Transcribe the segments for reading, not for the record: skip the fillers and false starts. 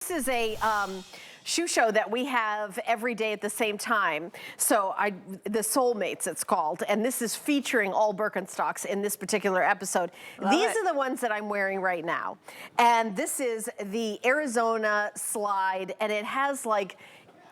This is a shoe show that we have every day at the same time. So the Soulmates it's called, and this is featuring all Birkenstocks in this particular episode. These are the ones that I'm wearing right now. And this is the Arizona slide, and it has like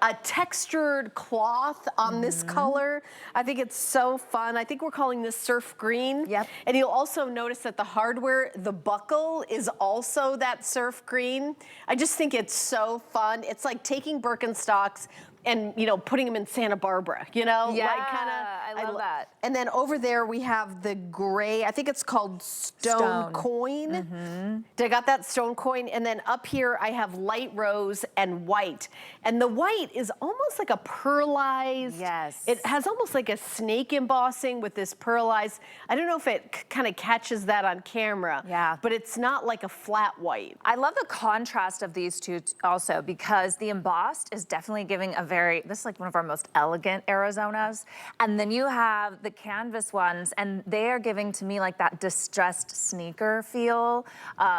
a textured cloth on this color. I think it's so fun. I think we're calling this surf green. Yep. And you'll also notice that the hardware, the buckle is also that surf green. I just think it's so fun. It's like taking Birkenstocks and, you know, putting them in Santa Barbara, you know? Yeah, like I love that. And then over there we have the gray, I think it's called Stone Coin. I got that Stone Coin. And then up here I have light rose and white. And the white is almost like a pearlized. Yes. It has almost like a snake embossing with this pearlized. I don't know if it kind of catches that on camera. Yeah. But it's not like a flat white. I love the contrast of these two also, because the embossed is definitely giving a this is like one of our most elegant Arizonas. And then you have the canvas ones, and they are giving to me like that distressed sneaker feel.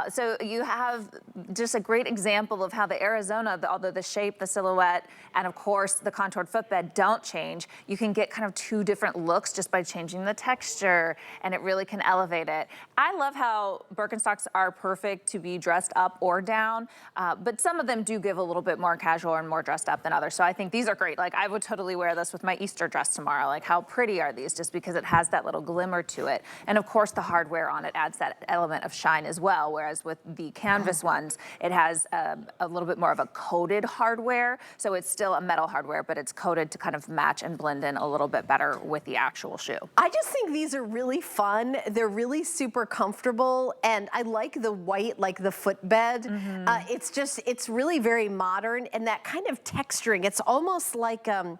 So you have just a great example of how the Arizona, although the shape, the silhouette, and of course the contoured footbed don't change, you can get kind of two different looks just by changing the texture, and it really can elevate it. I love how Birkenstocks are perfect to be dressed up or down, but some of them do give a little bit more casual and more dressed up than others. So I think these are great. Like, I would totally wear this with my Easter dress tomorrow. Like, how pretty are these? Just because it has that little glimmer to it. And of course, the hardware on it adds that element of shine as well. Whereas with the canvas ones, it has a little bit more of a coated hardware. So it's still a metal hardware, but it's coated to kind of match and blend in a little bit better with the actual shoe. I just think these are really fun. They're really super comfortable. And I like the white, like the footbed. It's really very modern, and that kind of texturing. It's almost like a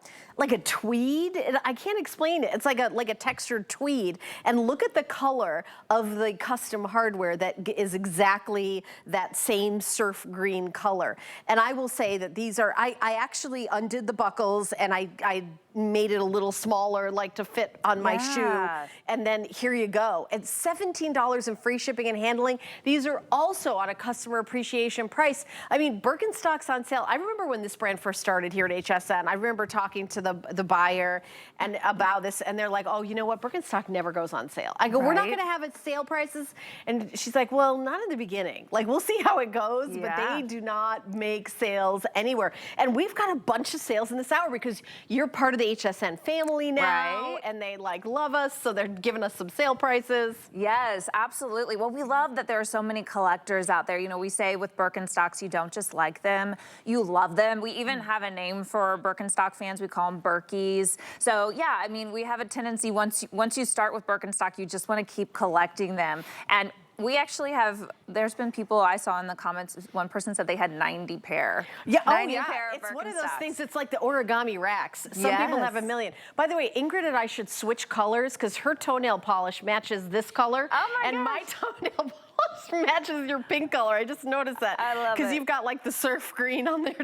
tweed. I can't explain it. It's like a textured tweed. And look at the color of the custom hardware that is exactly that same surf green color. And I will say that these are, I actually undid the buckles, and I made it a little smaller, like to fit on my shoe. And then here you go. It's $17 in free shipping and handling. These are also on a customer appreciation price. I mean, Birkenstock's on sale. I remember when this brand first started here at HSN. I remember talking to the buyer and about this, and they're like, oh, you know what? Birkenstock never goes on sale. I go, we're not gonna have it sale prices. And she's like, well, not in the beginning. Like, we'll see how it goes, but they do not make sales anywhere. And we've got a bunch of sales in this hour because you're part of the HSN family now, and they like love us, so they're giving us some sale prices. Yes, absolutely. Well, we love that there are so many collectors out there. You know, we say with Birkenstocks, you don't just like them, you love them. We even have a name for Birkenstock fans. We call them Birkies. So yeah, I mean, we have a tendency, once you start with Birkenstock, you just want to keep collecting them. And we actually have, there's been people I saw in the comments, one person said they had 90 pair. Yeah, 90 pair of it's one of those Birkenstocks. things, it's like the origami racks. Some people have a million. By the way, Ingrid and I should switch colors because her toenail polish matches this color. Oh my and my toenail polish matches your pink color. I just noticed that. I love it. Because you've got like the surf green on there.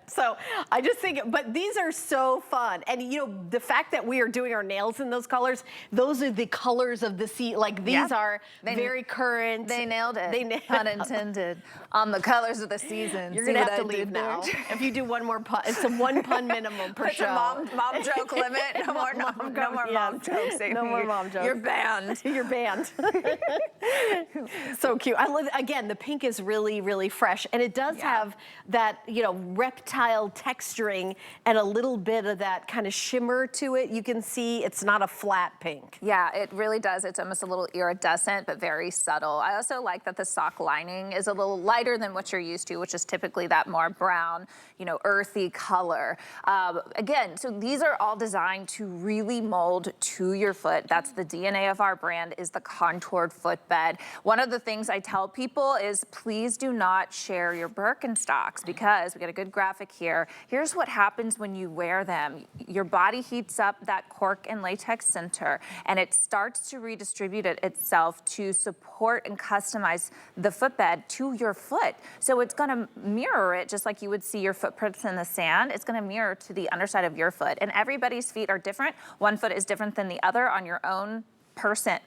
So I just think, but these are so fun. And you know, the fact that we are doing our nails in those colors, those are the colors of the sea. Like these are very current. They nailed it. They nailed Pun intended. On the colors of the season. You're gonna have to leave now. If you do one more pun, it's a one pun minimum per show. Mom joke limit. No more mom jokes. No more mom jokes. You're banned. You're banned. So cute. I love, again, the pink is really, really fresh, and it does have that, you know, reptile texturing and a little bit of that kind of shimmer to it. You can see it's not a flat pink. Yeah, it really does. It's almost a little iridescent, but very subtle. I also like that the sock lining is a little lighter than what you're used to, which is typically that more brown, you know, earthy color. Again, so these are all designed to really mold to your foot. That's the DNA of our brand, is the contoured footbed. One of the things I tell people is please do not share your Birkenstocks, because we got a good graphic here. Here's what happens when you wear them. Your body heats up that cork and latex center, and it starts to redistribute itself to support and customize the footbed to your foot. So it's gonna mirror it just like you would see your footprints in the sand. It's gonna mirror to the underside of your foot. And everybody's feet are different. One foot is different than the other on your own person.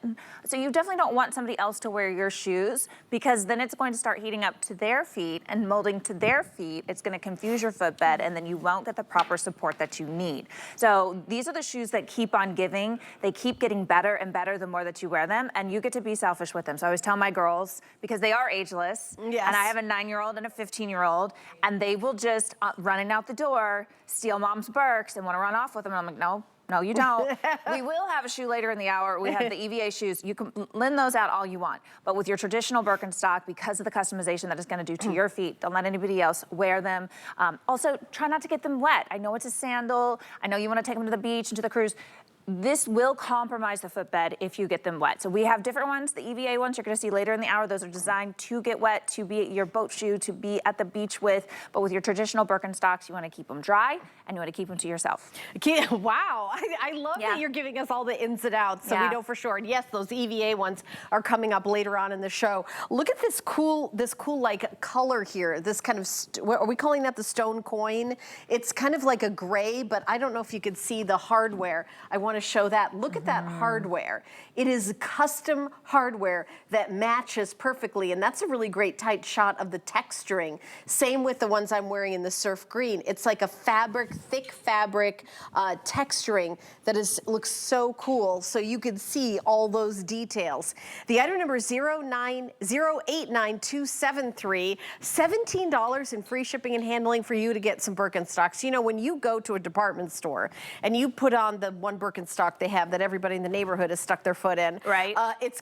So you definitely don't want somebody else to wear your shoes, because then it's going to start heating up to their feet and molding to their feet. It's going to confuse your footbed, and then you won't get the proper support that you need. So these are the shoes that keep on giving. They keep getting better and better the more that you wear them, and you get to be selfish with them. So I always tell my girls, because they are ageless, yes. and I have a 9-year-old and a 15-year-old, and they will just running out the door, steal mom's Birks and want to run off with them. I'm like, no, you don't. We will have a shoe later in the hour. We have the EVA shoes. You can lend those out all you want. But with your traditional Birkenstock, because of the customization that it's going to do to your feet, don't let anybody else wear them. Also, try not to get them wet. I know it's a sandal. I know you want to take them to the beach and to the cruise. This will compromise the footbed if you get them wet. So we have different ones. The EVA ones you're going to see later in the hour. Those are designed to get wet, to be your boat shoe, to be at the beach with. But with your traditional Birkenstocks, you want to keep them dry and you want to keep them to yourself. Wow, I love that you're giving us all the ins and outs, so we know for sure. And yes, those EVA ones are coming up later on in the show. Look at this cool like color here. This kind of, what are we calling that, the stone coin? It's kind of like a gray, but I don't know if you could see the hardware. I want to show that. Look at that hardware. It is custom hardware that matches perfectly, and that's a really great tight shot of the texturing. Same with the ones I'm wearing in the surf green. It's like a fabric, thick fabric texturing that looks so cool, so you can see all those details. The item number is 089273, $17 in free shipping and handling for you to get some Birkenstocks. You know, when you go to a department store and you put on the one Birkenstock they have that everybody in the neighborhood has stuck their foot in, right? It's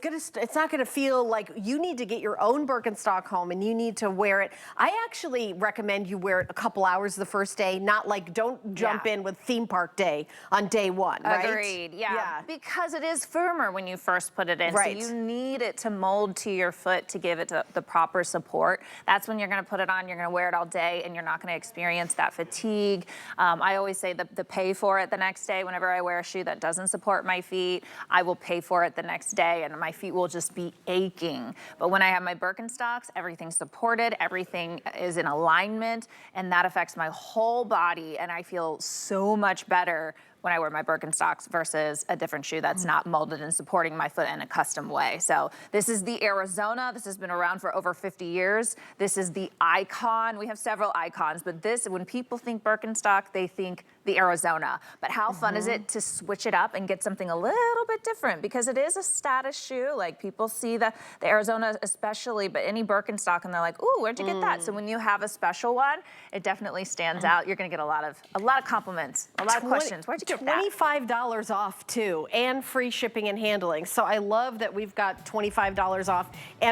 not gonna feel like, you need to get your own Birkenstock home and you need to wear it. I actually recommend you wear it a couple hours the first day, not like, don't jump in with theme park day on day one, right? Agreed, yeah. Because it is firmer when you first put it in, right. So you need it to mold to your foot to give it the proper support. That's when you're gonna put it on, you're gonna wear it all day, and you're not gonna experience that fatigue. I always say the pay for it the next day. Whenever I wear a shoe that doesn't support my feet, I will pay for it the next day, and my feet will just be aching. But when I have my Birkenstocks, everything's supported, everything is in alignment, and that affects my whole body, and I feel so much better when I wear my Birkenstocks versus a different shoe that's not molded and supporting my foot in a custom way. So this is the Arizona. This has been around for over 50 years. This is the icon. We have several icons, but this, when people think Birkenstock, they think the Arizona. But how fun is it to switch it up and get something a little bit different? Because it is a status shoe. Like, people see the Arizona especially, but any Birkenstock and they're like, ooh, where'd you get that? So when you have a special one, it definitely stands out. You're gonna get a lot of compliments, a lot of questions. Where'd you get that? $25 off too, and free shipping and handling. So I love that we've got $25 off. And